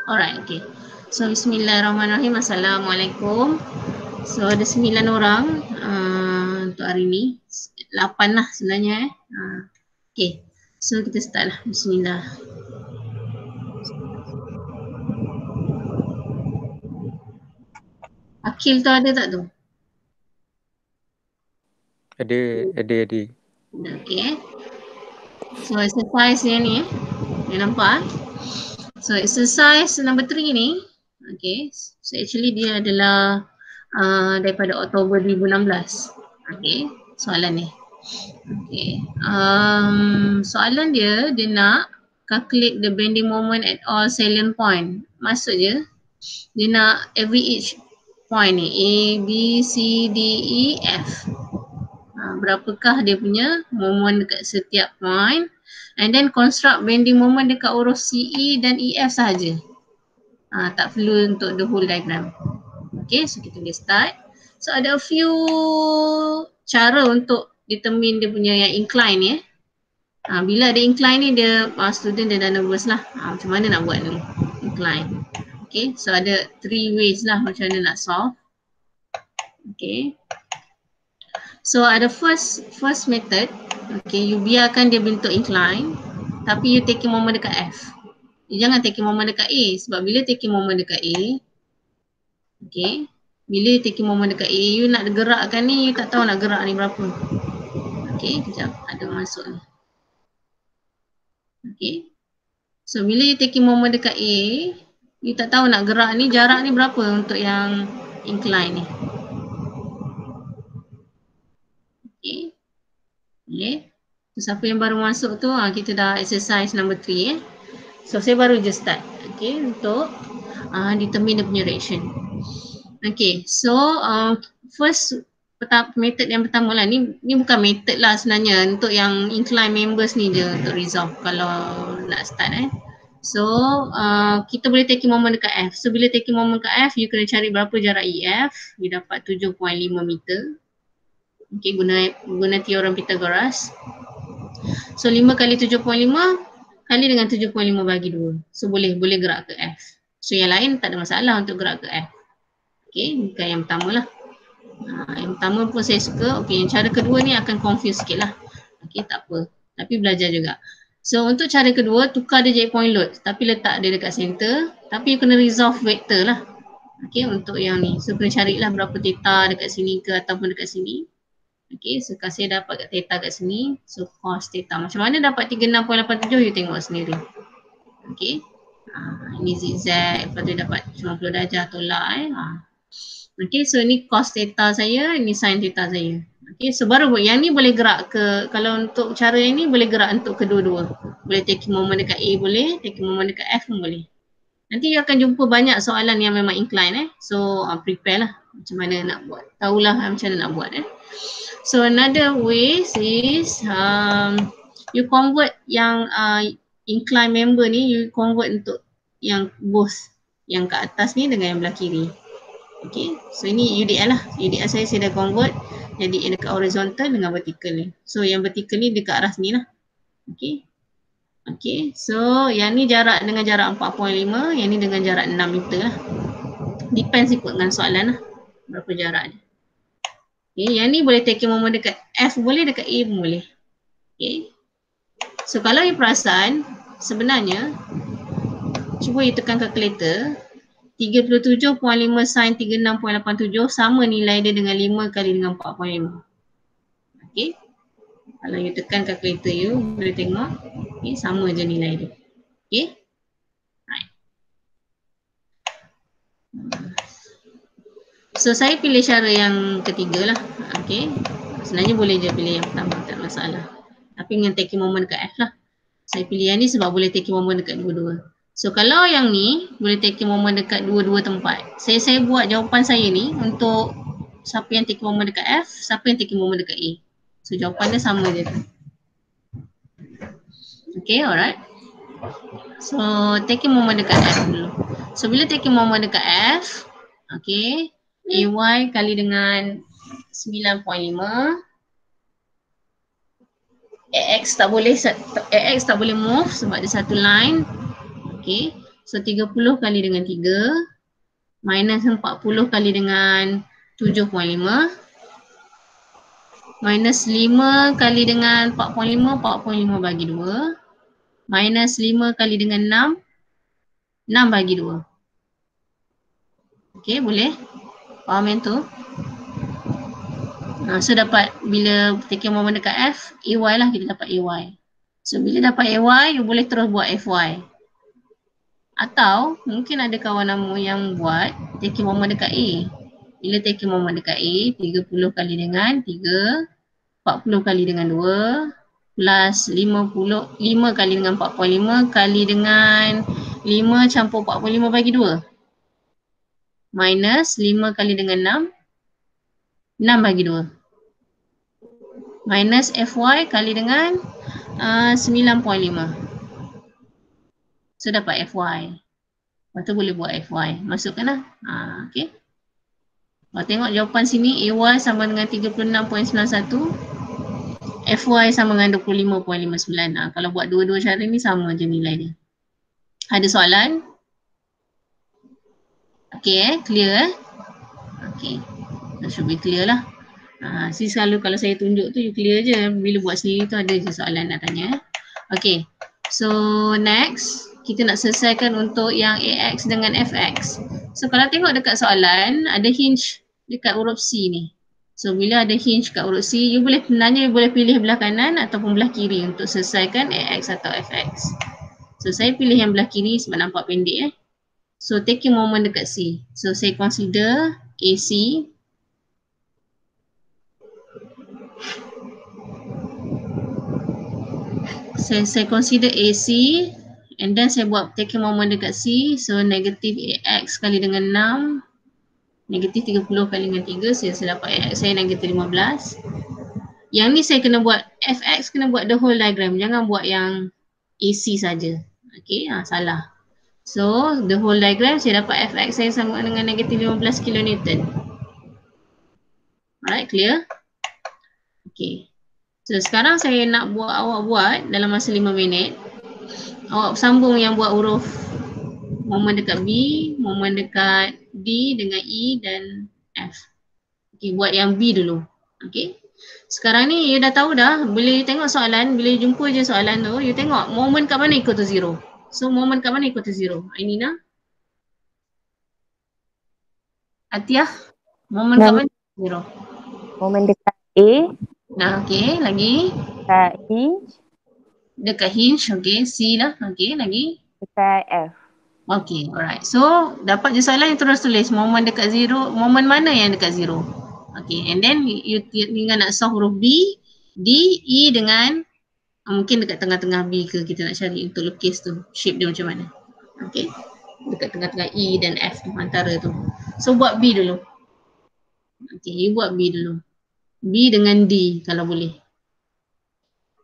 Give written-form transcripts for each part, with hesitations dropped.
Alright, okay. So bismillahirrahmanirrahim. Assalamualaikum. So ada 9 orang untuk hari ni. 8 lah sebenarnya okay. So kita start lah. Bismillah. Akil tu ada tak tu? Ada. Okay. So exercise ni dia nampak. So exercise number 3 ni, okay. So actually dia adalah daripada Oktober 2016. Okay, soalan ni. Okay. Soalan dia nak calculate the bending moment at all salient point. Maksud je dia nak every each point ni A, B, C, D, E, F. Berapakah dia punya moment dekat setiap point, and then construct bending moment dekat urus CE dan EF sahaja. Tak perlu untuk the whole diagram. Okay, so kita boleh start. So ada a few cara untuk determine dia punya yang incline ni. Bila ada incline ni dia student dia dah nervous lah. Macam mana nak buat ni incline. Okay, so ada 3 ways lah macam mana nak solve. Okay, so ada first method. Okay, you biarkan dia bentuk incline tapi you taking moment dekat F. You jangan taking moment dekat A, sebab bila taking moment dekat A, okay, bila you taking moment dekat A, you nak gerakkan ni, you tak tahu nak gerak ni berapa. Okay, kejap, ada masuk ni. Okay, so bila you taking moment dekat A, you tak tahu nak gerak ni, jarak ni berapa untuk yang incline ni. Okay, okay. So siapa yang baru masuk tu, kita dah exercise number 3 So saya baru je start, okay, untuk determine dia punya reaction. Okay, so first method yang pertama lah, ni bukan method lah sebenarnya, untuk yang incline members ni je untuk resolve kalau nak start So kita boleh taking moment dekat F. So bila taking moment dekat F, you kena cari berapa jarak EF. You dapat 7.5 meter. Okay, guna teorem Pythagoras. So 5 kali 7.5 kali dengan 7.5 bagi 2. So boleh gerak ke F. So yang lain tak ada masalah untuk gerak ke F. Okay, bukan yang pertama lah. Yang pertama pun saya suka. Okay, yang cara kedua ni akan confuse sikit lah. Okay, tak apa. Tapi belajar juga. So untuk cara kedua, tukar dia jadi point load. Tapi letak dia dekat center. Tapi you kena resolve vector lah. Okay, untuk yang ni. So kena carilah berapa theta dekat sini ke ataupun dekat sini. Okay, so kasih dapat kat theta kat sini. So cos theta. Macam mana dapat 36.87 you tengok sendiri. Okay. Ini zigzag. Lepas tu dapat 90 darjah tolak Okay, so ni cos theta saya, ini sin theta saya. Okay, so baru yang ni boleh gerak ke, kalau untuk cara yang ni boleh gerak untuk kedua-dua. Boleh taking moment dekat A boleh, taking moment dekat F pun boleh. Nanti you akan jumpa banyak soalan yang memang incline So prepare lah macam mana nak buat. Tahulah macam mana nak buat So another way is you convert yang incline member ni, you convert untuk yang both yang kat atas ni dengan yang belah kiri. Okay, so ini UDL lah. UDL saya dah convert jadi dekat horizontal dengan vertical ni. So yang vertical ni dekat arah sini lah. Okay. Okay, so yang ni jarak dengan jarak 4.5, yang ni dengan jarak 6 meter lah. Depends ikut dengan soalan lah. Berapa jarak dia. Okay, yang ni boleh taking moment dekat F boleh, dekat A pun boleh. Okay. So kalau you perasan, sebenarnya cuba you tekan calculator, 37.5 sin 36.87 sama nilai dia dengan 5 kali dengan 4.5. Okay. Kalau you tekan calculator you boleh tengok, okay, sama je nilai dia. Okay. Right. So saya pilih cara yang ketiga lah. Okay. Sebenarnya boleh je pilih yang pertama, tak masalah. Tapi dengan taking moment dekat F lah. Saya pilih yang ni sebab boleh taking moment dekat dua-dua. So kalau yang ni boleh taking moment dekat dua-dua tempat. Saya buat jawapan saya ni untuk siapa yang taking moment dekat F, siapa yang taking moment dekat A. So jawapan dia sama je. Okay, alright. So taking moment dekat F dulu. So bila taking moment dekat F, okay, AY kali dengan 9.5. AX tak boleh move sebab dia satu line. Okay. So 30 kali dengan 3 minus 40 kali dengan 7.5 minus 5 kali dengan 4.5, 4.5 bagi 2 minus 5 kali dengan 6, 6 bagi 2. Okey, boleh? Faham yang tu? So dapat bila taking moment dekat F, AY lah, kita dapat AY. So bila dapat AY, you boleh terus buat FY. Atau mungkin ada kawan nama yang buat taking moment dekat A. Bila taking moment dekat A, 30 kali dengan 3, 40 kali dengan 2 plus 5 kali dengan 4.5 kali dengan 5 campur 4.5 bagi 2 minus 5 kali dengan 6, 6 bagi 2 minus FY kali dengan 9.5. So dapat FY. Lepas tu boleh buat FY. Masukkan lah. Okay. Kalau tengok jawapan sini, AY sama dengan 36.91, FY sama dengan 25.59. Kalau buat dua-dua cara ni sama je nilai dia. Ada soalan? Okay, clear Okay, that should be clear lah. Selalu kalau saya tunjuk tu you clear je. Bila buat sendiri tu ada je soalan nak tanya. Okay, so next kita nak selesaikan untuk yang AX dengan FX. So kalau tengok dekat soalan ada hinge dekat huruf C ni. So bila ada hinge kat huruf C, you boleh pilih belah kanan ataupun belah kiri untuk selesaikan AX atau FX. So saya pilih yang belah kiri sebab nampak pendek So taking moment dekat C. So saya consider AC. Saya consider AC and then saya buat taking moment dekat C. So negatif AX kali dengan 6, negatif 30 kali dengan 3, saya dapat AX saya negatif 15. Yang ni saya kena buat FX, kena buat the whole diagram, jangan buat yang AC saja. Okay, salah. So the whole diagram saya dapat FX saya sama dengan negatif 15 kN. Alright, clear? Okay. So sekarang saya nak awak buat dalam masa 5 minit. Awak sambung yang buat huruf moment dekat B, moment dekat D dengan E dan F. Okay, buat yang B dulu. Okay. Sekarang ni you dah tahu dah, bila you tengok soalan, bila you jumpa je soalan tu, you tengok moment kat mana equal to 0. So moment kat mana equal to 0? Ainina? Atiah? Moment kat mana 0? Moment dekat A. Okay, lagi? Dekat hinge. Dekat hinge, okay. C lah, okay. Lagi? Dekat F. Okay, alright. So, dapat je soalan yang terus tulis moment dekat 0, moment mana yang dekat 0. Okay, and then you tinggal nak solve huruf B, D, E dengan mungkin dekat tengah-tengah B ke kita nak cari untuk lukis tu, shape dia macam mana. Okay, dekat tengah-tengah E dan F tu, antara tu. So, buat B dulu. Okay, you buat B dulu. B dengan D kalau boleh.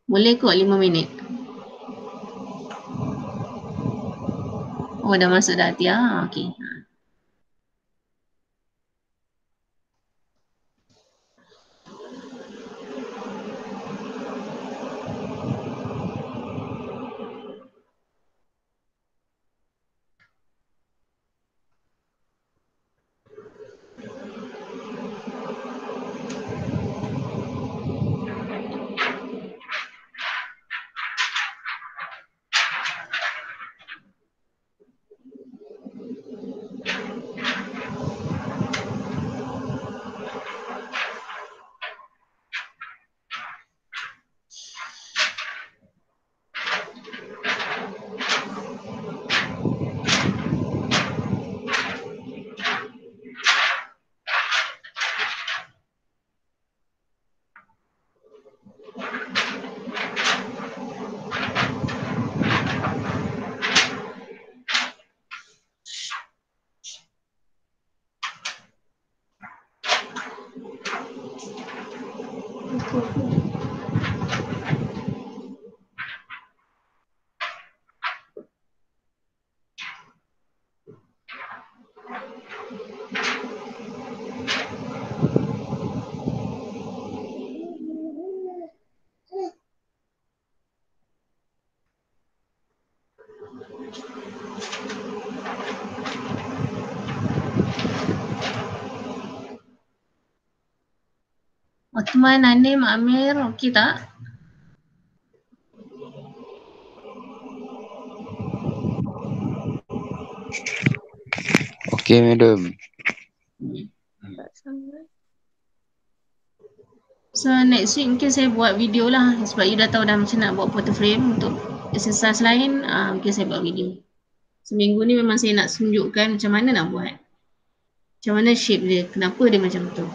Boleh kot 5 minit. Oh, dah masuk dah Atia. Okay. Othman, Nanim, Amir, okey tak? Okey, madam. Tak sama. So next week mungkin saya buat video lah sebab you dah tahu dah macam nak buat photo frame untuk exercise lain, mungkin saya buat video. Seminggu ni memang saya nak tunjukkan macam mana nak buat. Macam mana shape dia, kenapa dia macam tu.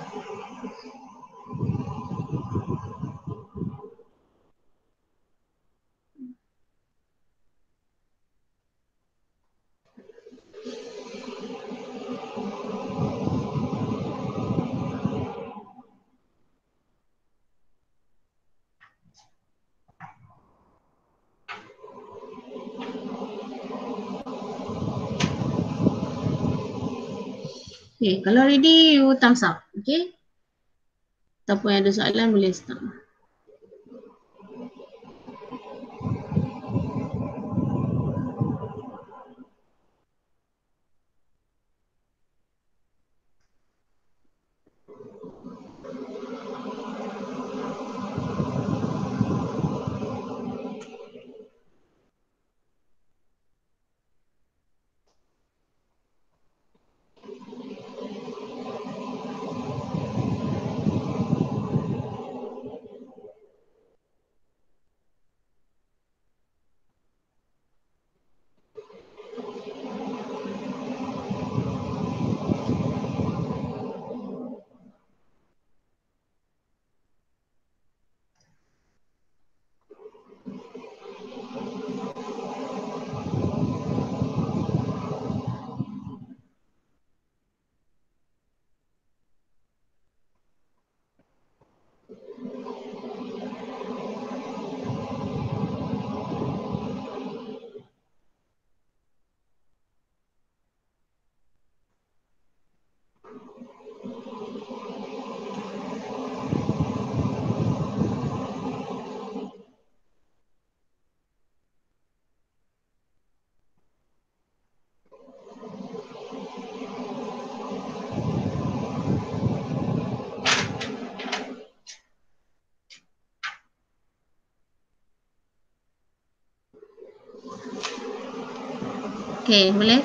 Okay, kalau ready, you thumbs up. Okay? Siapa yang ada soalan boleh start. Okay, boleh?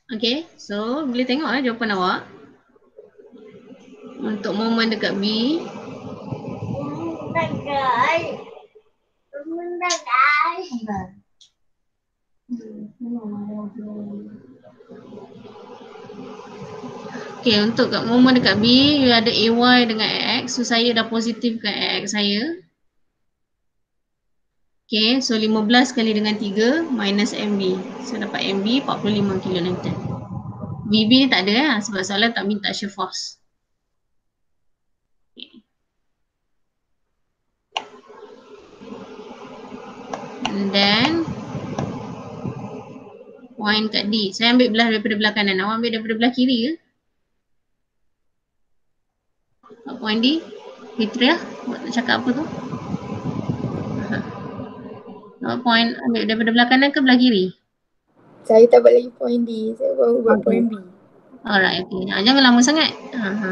Okay, so boleh tengok jawapan awak. Untuk momen dekat B. Okay, untuk kat momen dekat B, you ada AY dengan AX. So, saya dah positifkan AX saya. Okay, so 15 kali dengan 3 minus MB. So, dapat MB 45 kN. VB ni tak ada lah sebab soalan tak minta shear force. Okay. And then, point kat D. Saya ambil belah daripada belah kanan. Awak ambil daripada belah kiri ke? Point D. Fitria, awak nak cakap apa tu? Point ambil daripada belah kanan ke belah kiri? Saya tak buat lagi point D. Saya baru buat point B. Alright, okay. Jangan lama sangat.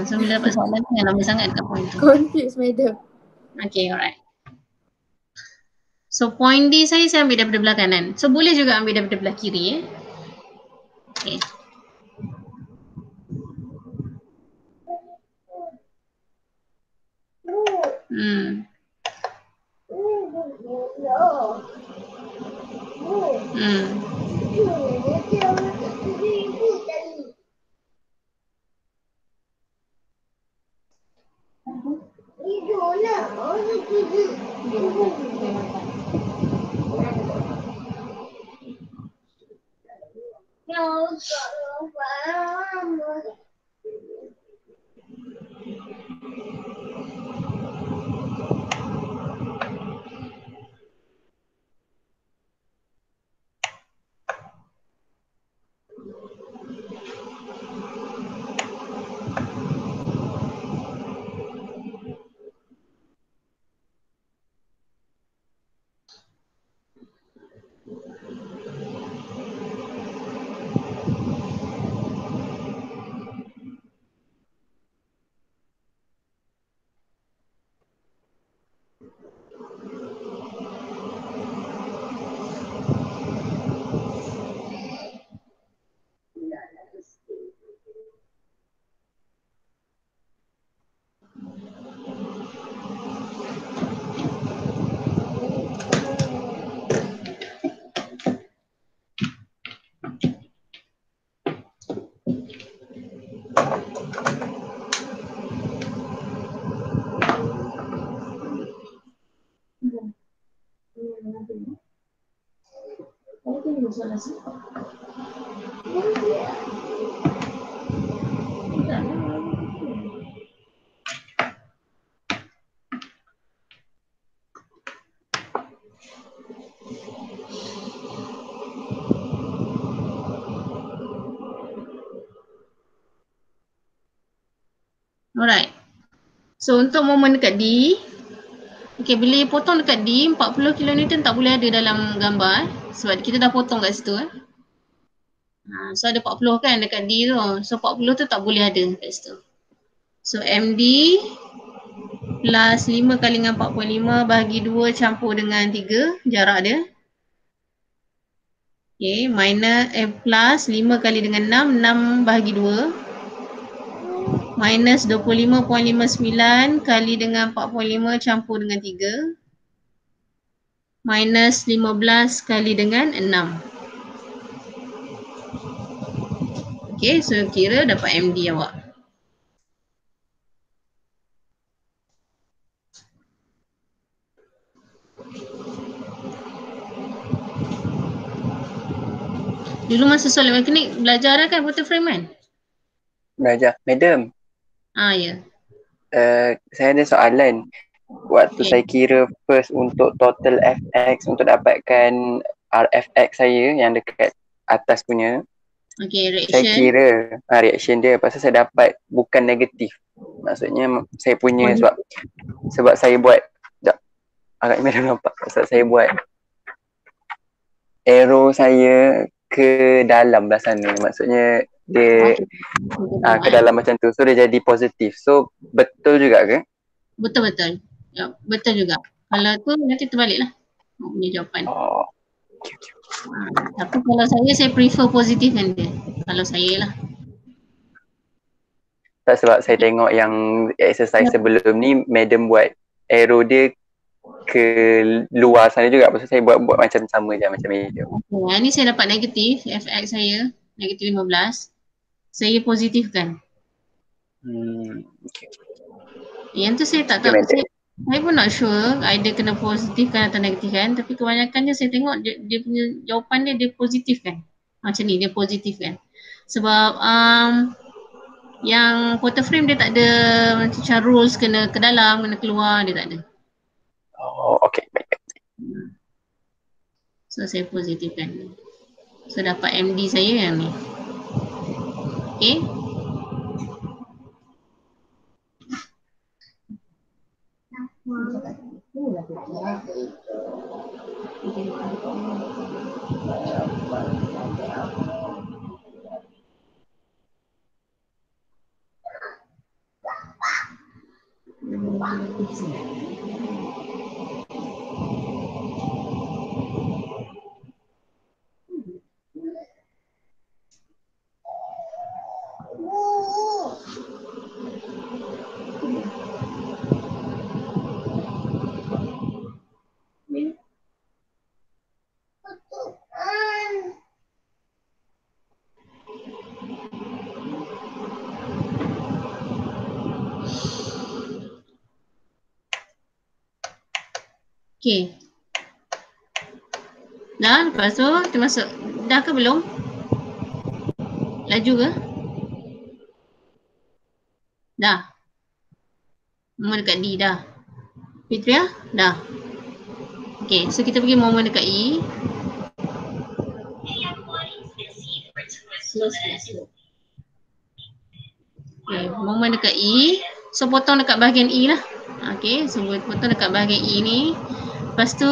So, bila dapat soalan tu, jangan lama sangat dekat point tu. Confused, madam. Okay, alright. So, point D saya ambil daripada belah kanan. So, boleh juga ambil daripada belah kiri. Okay. Alright. So, untuk momen dekat D, okay, bila potong dekat D, 40 kN tak boleh ada dalam gambar sebab kita dah potong kat situ. So, ada 40 kan dekat D tu. So, 40 tu tak boleh ada kat situ. So, MD plus 5 kali dengan 4.5 bahagi 2 campur dengan 3, jarak dia. Okay, minus, plus 5 kali dengan 6, 6 bahagi 2. Minus 25.59 kali dengan 4.5 campur dengan 3. Minus 15 kali dengan 6. Okay, so kira dapat MD awak. Dulu masa solid mekanik belajar kan water frame kan? Belajar. Madam. Ya. Saya ada soalan. Waktu saya kira first untuk total FX untuk dapatkan RFX saya yang dekat atas punya. Okay, reaction. Saya kira reaction dia pasal saya dapat bukan negatif. Maksudnya saya punya sebab saya buat agak madam nampak sebab saya buat arrow saya ke dalam belah sana. Maksudnya dia ke dalam macam tu. So dia jadi positif. So betul juga ke? Betul-betul. Ya, betul juga. Kalau tu nanti terbalik lah punya jawapan. Okay. Tapi kalau saya prefer positif kan dia. Kalau saya lah. Tak, sebab saya tengok yang exercise sebelum ni madam buat arrow dia ke luar sana juga. Pasal saya buat macam sama je macam medium. Okay, ni saya dapat negatif FX saya negatif 15. Saya positifkan. Okay. Yang tu saya tak tahu. Saya pun not sure either kena positif kan atau negatif kan. Tapi kebanyakannya saya tengok dia punya jawapan dia positif kan. Macam ni, dia positif kan. Sebab yang photo frame dia tak ada macam rules kena ke dalam, kena keluar, dia tak ada. Oh, okay. Baik. So saya positifkan. So dapat MD saya yang ni. Okay. Okay. Dah, lepas tu kita masuk. Dah ke belum? Laju ke? Dah. Momen dekat D dah. Fitria? Dah. Okay, so kita pergi momen dekat E. Slow. Okay, momen dekat E. So potong dekat bahagian E lah. Okay, so potong dekat bahagian E ni. Lepas tu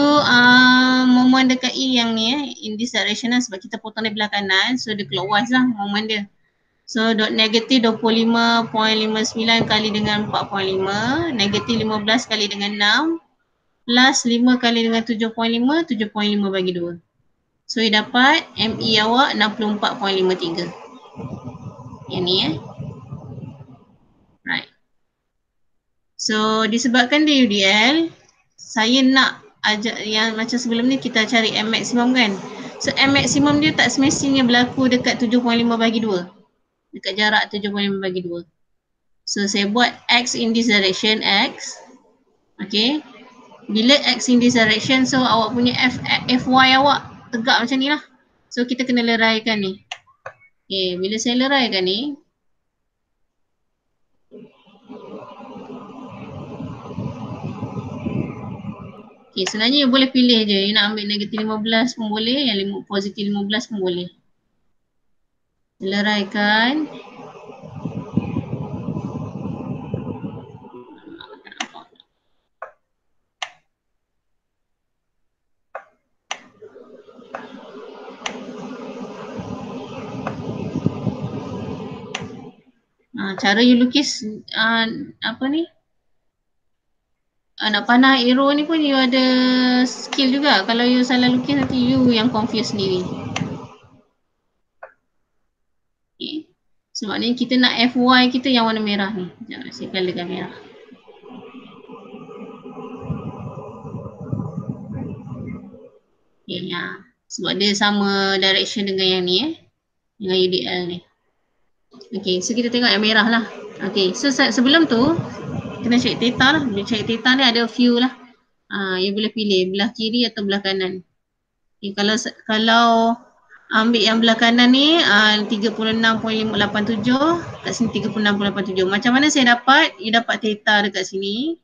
momen dekat E yang ni in this direction lah, sebab kita potong dari belah kanan. So dia clockwise lah momen dia. So negatif 25.59 kali dengan 4.5, negatif 15 kali dengan 6, plus 5 kali dengan 7.5, 7.5 bagi 2. So dia dapat ME awak 64.53. Yang ni Right. So disebabkan dia UDL, saya nak ajak yang macam sebelum ni kita cari M maksimum kan. So M maksimum dia tak semestinya berlaku dekat 7.5 bagi 2. Dekat jarak 7.5 bagi 2. So saya buat X in this direction, X. Okay. Bila X in this direction, so awak punya FY awak tegak macam ni lah. So kita kena leraikan ni. Okay, bila saya leraikan ni, okay, sebenarnya you boleh pilih je. You nak ambil negatif 15 pun boleh, yang positif 15 pun boleh. Leraikan. Cara you lukis apa ni? Nak panah arrow ni pun you ada skill juga. Kalau you salah lukis nanti you yang confuse sendiri. Okay. Sebab ni kita nak FY kita yang warna merah ni. Sekejap saya colourkan merah. Okay, sebab dia sama direction dengan yang ni dengan UDL ni. Okay, so kita tengok yang merah lah. Okay, so sebelum tu kena cari theta lah. Bila cari theta ni ada few lah. You boleh pilih belah kiri atau belah kanan. Okay, kalau ambil yang belah kanan ni 36.87, kat sini 36.87. Macam mana saya dapat? You dapat theta dekat sini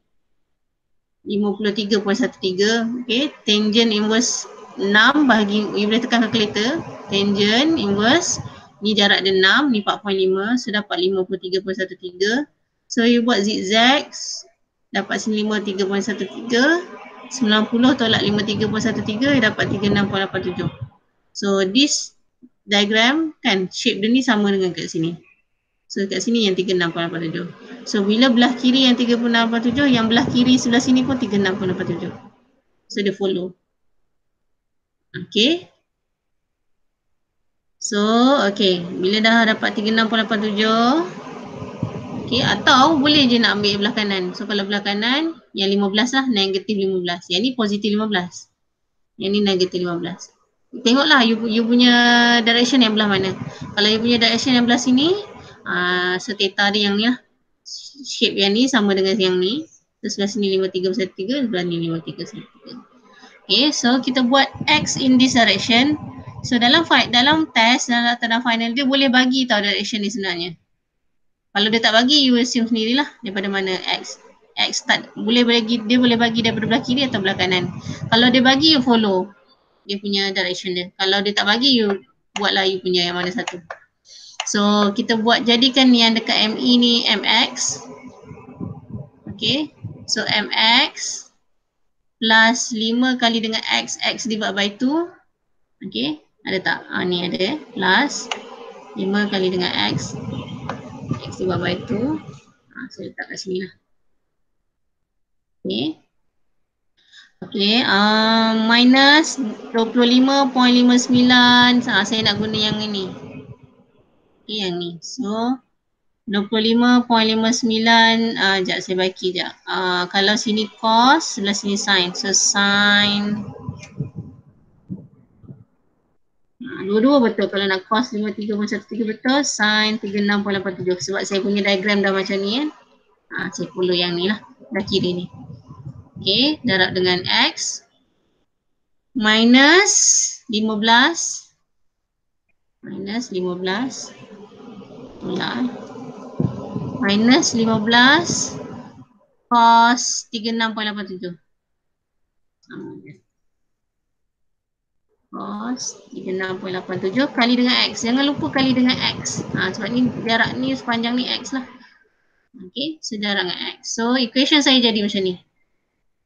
53.13. Okay, tangent inverse 6 bahagi, you boleh tekan calculator. Tangent inverse ni jarak dia 6, ni 4.5, so dapat 53.13. So you buat zigzags, dapat sini 53.13, 90 tolak 53.13, you dapat 36.87. So this diagram kan, shape dia ni sama dengan kat sini. So kat sini yang 36.87. So bila belah kiri yang 36.87, yang belah kiri sebelah sini pun 36.87. So dia follow. Okay. So, okay. Bila dah dapat 36.87, okay, atau boleh je nak ambil belah kanan. So, kalau belah kanan, yang 15 lah, negatif 15. Yang ni positif 15. Yang ni negatif 15. Tengoklah you punya direction yang belah mana. Kalau you punya direction yang belah sini, so theta dia yang ni lah. shape yang ni sama dengan yang ni. So sebelah sini 53 sebelah ni 53 Okay, so kita buat X in this direction. So dalam test, dalam final dia boleh bagi tau direction ni sebenarnya. Kalau dia tak bagi, you assume sendirilah daripada mana X start. Dia boleh bagi daripada belah kiri atau belah kanan. Kalau dia bagi, you follow dia punya direction dia. Kalau dia tak bagi, you buatlah you punya yang mana satu. So kita buat jadikan yang dekat ME ni MX. Okay, so MX plus 5 kali dengan X divided by 2. Okay, ada tak? Ni ada plus 5 kali dengan X divided by 2. Saya letak kat sini lah. Okay. Okay, minus 25.59. Saya nak guna yang ini. Okay, yang ni. So 25.59, sekejap saya bagi sekejap. Kalau sini cos, sebelah sini sin. So sin, dua-dua betul. Kalau nak cos 53.13 betul, sin 36.87. Sebab saya punya diagram dah macam ni kan. Saya follow yang ni lah, dah kiri ni. Okay, darab dengan X minus 15 minus 15 cos 36.87. Cos 36.87 kali dengan X. Jangan lupa kali dengan X. Sebab ni jarak ni sepanjang ni X lah. Okay, so jarak dengan X. So equation saya jadi macam ni.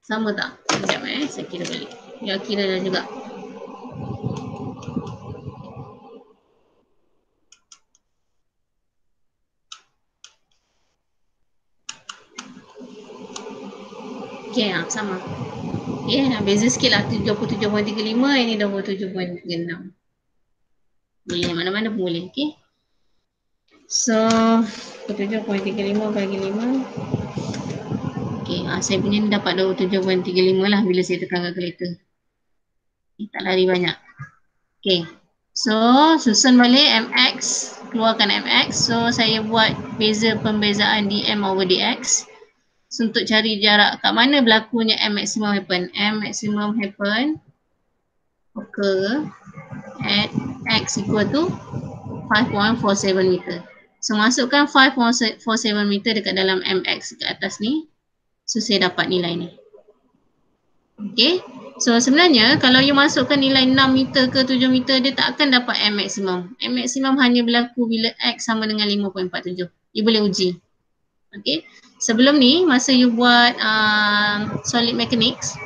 Sama tak? Sekejap saya kira balik. Ya, kira dah juga. Okay, sama. Okay, beza sikit lah. 27.35, ini 27.36. Boleh, mana-mana pun boleh. Okay. So, 27.35 bagi 5. Okay, saya punya ni dapat 27.35 lah bila saya tekan kalkulator. Tak lari banyak. Okay. So, susun balik MX. Keluarkan MX. So, saya buat pembezaan dm over dx. So, untuk cari jarak kat mana berlakunya M maximum happen. M maximum happen occur at X equal to 5.47 meter. So, masukkan 5.47 meter dekat dalam MX kat atas ni. So, saya dapat nilai ni. Okay. So, sebenarnya kalau you masukkan nilai 6 meter ke 7 meter, dia tak akan dapat M maximum. M maximum hanya berlaku bila X sama dengan 5.47. You boleh uji. Okay. Sebelum ni, masa you buat solid mechanics,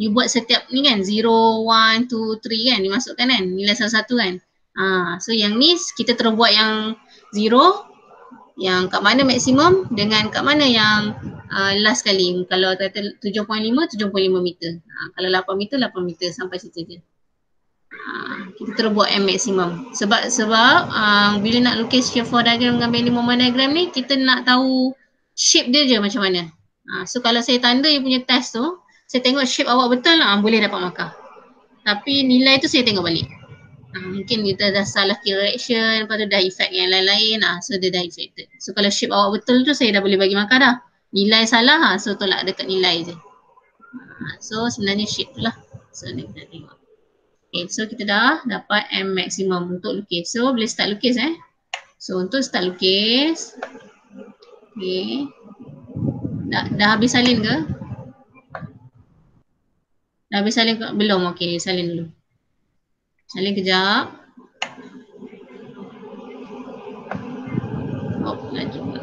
you buat setiap ni kan, 0, 1, 2, 3 kan, dimasukkan kan, nilai salah-satu kan. So yang ni kita terus buat yang 0, yang kat mana maksimum dengan kat mana yang last kali. Kalau kata 7.5 meter. Kalau 8 meter, 8 meter sampai situ je. Kita terus buat M maksimum. Sebab bila nak lukis shape for diagram dengan bending moment diagram ni, kita nak tahu shape dia je macam mana. So kalau saya tanda you punya test tu, saya tengok shape awak betul, boleh dapat markah. Tapi nilai tu saya tengok balik. Mungkin kita dah salah kira reaction, lepas tu dah effect yang lain-lain, so dia dah affected. So kalau shape awak betul tu, saya dah boleh bagi markah dah. Nilai salah, so tolak dekat nilai je. So sebenarnya shape tu lah. So ni kita tengok. Okay, so kita dah dapat M maximum untuk lukis. So boleh start lukis So untuk start lukis, okay. Dah habis salin ke? Dah habis salin ke? Belum, okay, salin dulu. Salin kejap. Oh, lagi pula.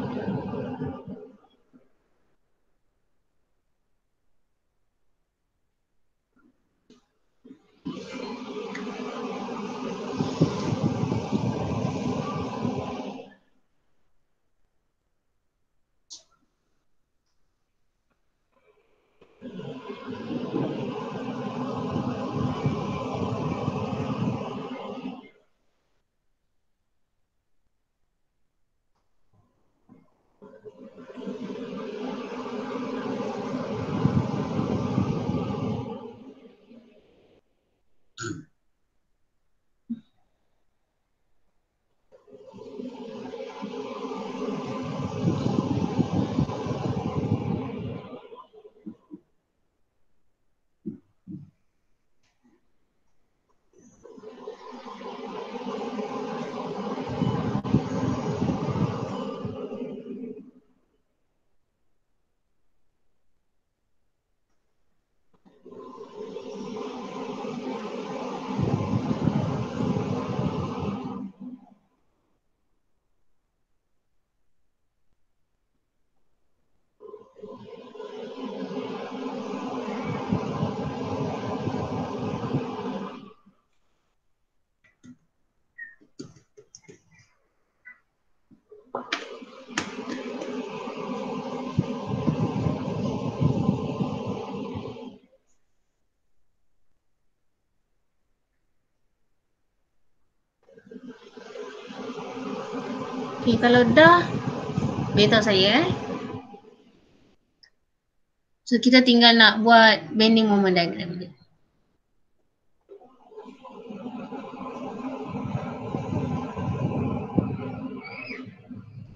Okay, kalau dah, beritahu saya So kita tinggal nak buat bending moment diagram dia.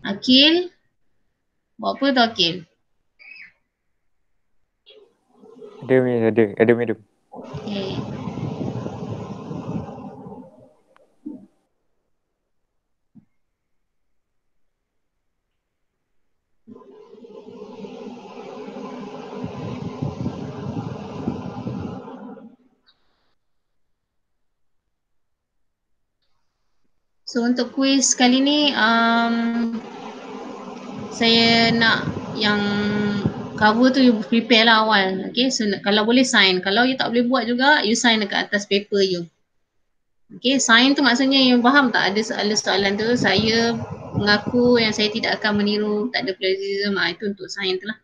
Akil, buat apa tu Akil? Ada madam. Okay. So untuk kuis kali ni saya nak yang cover tu you prepare lah awal. Okay, so kalau boleh sign. Kalau you tak boleh buat juga, you sign dekat atas paper you. Okay, sign tu maksudnya you faham tak ada soalan tu. Saya mengaku yang saya tidak akan meniru, tak ada plagiarism. Itu untuk sign tu lah.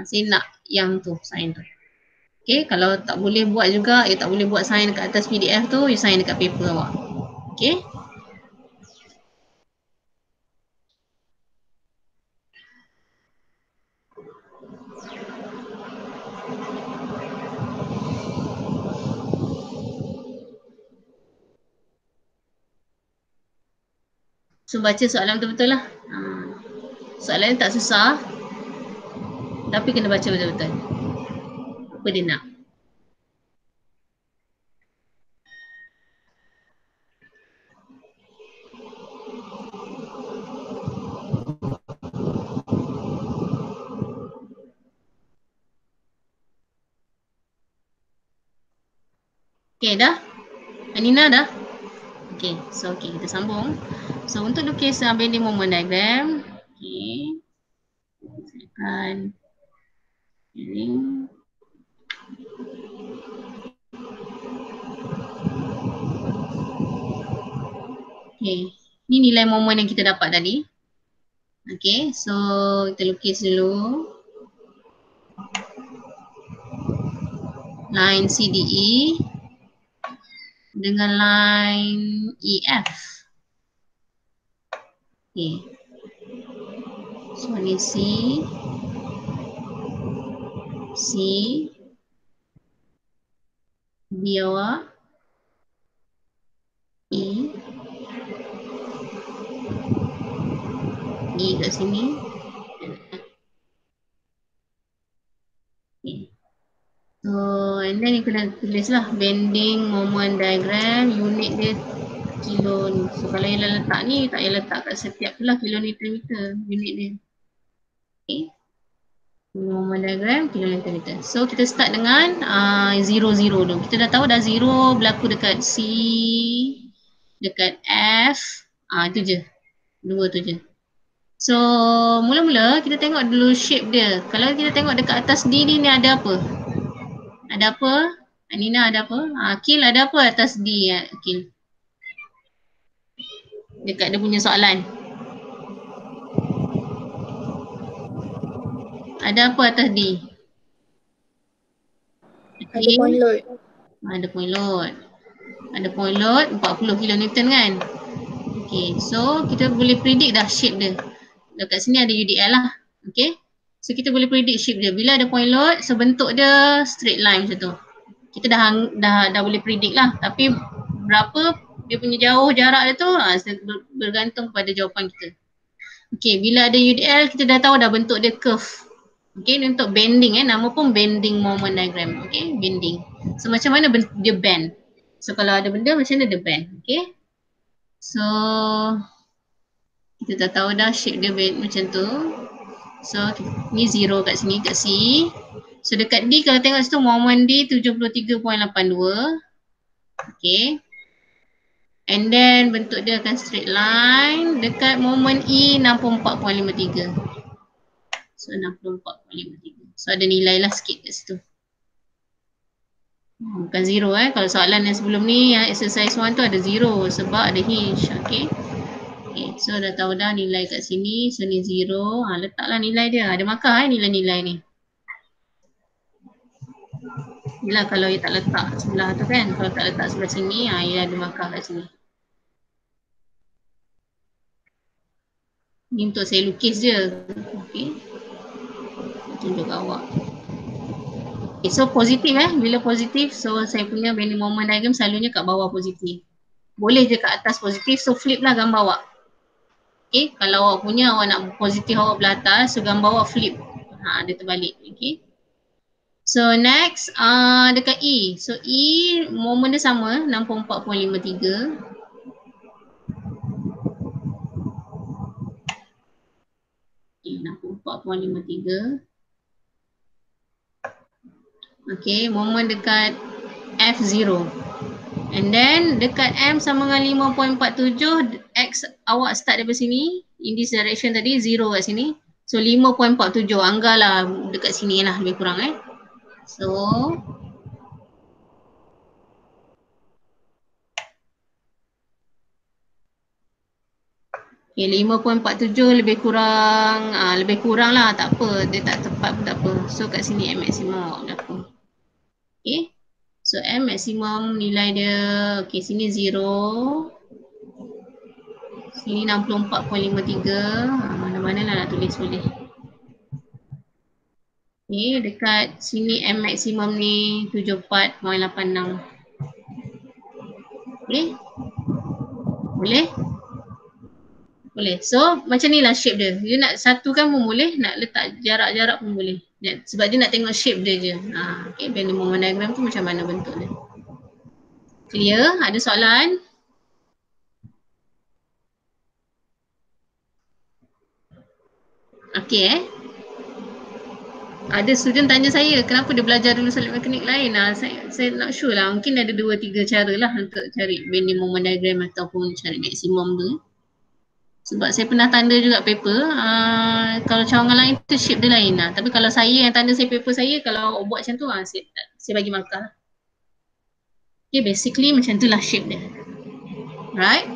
Saya nak yang tu, sign tu. Okay, kalau tak boleh buat juga, tak boleh buat sign dekat atas PDF tu, you sign dekat paper awak. Okay. So baca soalan betul-betul lah. Soalan tak susah, tapi kena baca betul-betul. Apa dia nak. Okay dah? Anina dah? Okay, so kita sambung. So untuk lukis bending moment diagram, okay. Saya akan sharing. Okay, ni nilai moment yang kita dapat tadi. Okay, so kita lukis dulu. Line CDE dengan line EF. Okay. So ni C, B awak, E kat sini. Okay. So and then you kena tulis lah bending moment diagram, unit dia kilo ni. So kalau you letak ni, tak payah letak kat setiap tu lah kilometer unit dia. Okay. Moment diagram kilometer. So kita start dengan 0 dulu. Kita dah tahu dah 0 berlaku dekat C, dekat F. Itu je. Dua tu je. So mula-mula kita tengok dulu shape dia. Kalau kita tengok dekat atas D ni ada apa? Ada apa? Anina ada apa? Akil ada apa atas D? Akil. Dekat dia punya soalan. Ada apa atas D? Ada point load. Ada point load. Ada point load 40 kN kan? Okay, so kita boleh predict dah shape dia. Dekat sini ada UDL lah. Okay. So kita boleh predict shape dia. Bila ada point load, so bentuk dia straight line macam tu. Kita dah boleh predict lah. Tapi berapa dia punya jauh jarak dia tu bergantung pada jawapan kita. Okay, bila ada UDL kita dah tahu dah bentuk dia curve. Okay, ni untuk bending nama pun bending moment diagram. Okay, bending. So macam mana dia bend. So kalau ada benda macam mana dia bend. Okay. So kita dah tahu dah shape dia bend macam tu. So ni 0 kat sini kat C. So dekat D kalau tengok situ moment D 73.82. Okay. And then bentuk dia akan straight line. Dekat moment E 64.53. So 64.53. So ada nilai lah sikit kat situ. Bukan 0 Kalau soalan yang sebelum ni yang exercise 1 tu ada 0 sebab ada hinge. Okay. Okay, so dah tahu dah nilai kat sini. So ni 0. Letaklah nilai dia. Ada markah nilai-nilai ni. Yelah kalau you tak letak sebelah tu kan. Kalau tak letak sebelah sini, you ada markah kat sini. Ni untuk saya lukis je. Okay. Tunjuk kat awak. Okay, so positif bila positif, so saya punya bending moment diagram selalunya kat bawah positif. Boleh je kat atas positif, so flip lah gambar awak. Okay, kalau awak punya awak nak positif awak belah atas, so gambar awak flip. Dia terbalik. Okay. So next, dekat E. So E, moment dia sama, 64.53. Okay, 64.53. Okay, moment dekat F0. And then dekat M sama dengan 5.47, X awak start daripada sini, in this direction tadi, 0 kat sini. So 5.47, anggaplah dekat sini lah lebih kurang So okay, 5.47 lebih kurang lah, tak apa, dia tak tepat pun tak apa. So kat sini M maksimum awak berapa? Okay, so M maksimum nilai dia, okay, sini 0, sini 64.53, mana-mana lah nak tulis boleh. Okay, dekat sini M maksimum ni 74.86. Okay, boleh? Boleh. So macam ni lah shape dia. Dia nak satukan pun boleh, nak letak jarak-jarak pun boleh. Sebab dia nak tengok shape dia je. Okay, bending moment diagram tu macam mana bentuk dia. Clear? Ada soalan? Okay Ada student tanya saya, kenapa dia belajar dulu solid mekanik lain? Saya not sure lah. Mungkin ada 2-3 cara lah untuk cari bending moment diagram ataupun cari maksimum tu. Sebab saya pernah tanda juga paper, kalau cawangan lain tu shape dia lain lah. Tapi kalau saya yang tanda saya paper saya, kalau buat macam tu, saya bagi markah lah. Okay, basically macam tu lah shape dia. Right?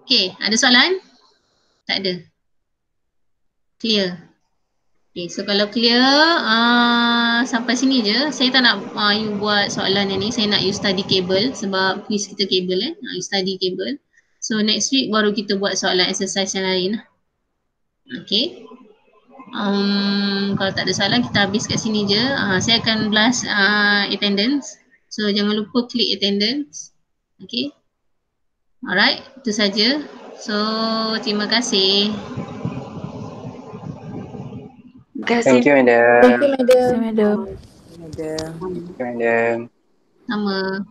Okay, ada soalan? Tak ada. Clear? Okay, so kalau clear, sampai sini je. Saya tak nak you buat soalan yang ni. Saya nak you study cable sebab quiz kita cable you study cable. So next week baru kita buat soalan exercise yang lain lah. Okay. Kalau tak ada soalan, kita habis kat sini je. Saya akan blast attendance. So jangan lupa klik attendance. Okay. Alright, itu saja. So terima kasih. Thank you, madam. Thank you, madam. Terima kasih, madam. Thank you, madam. Sama.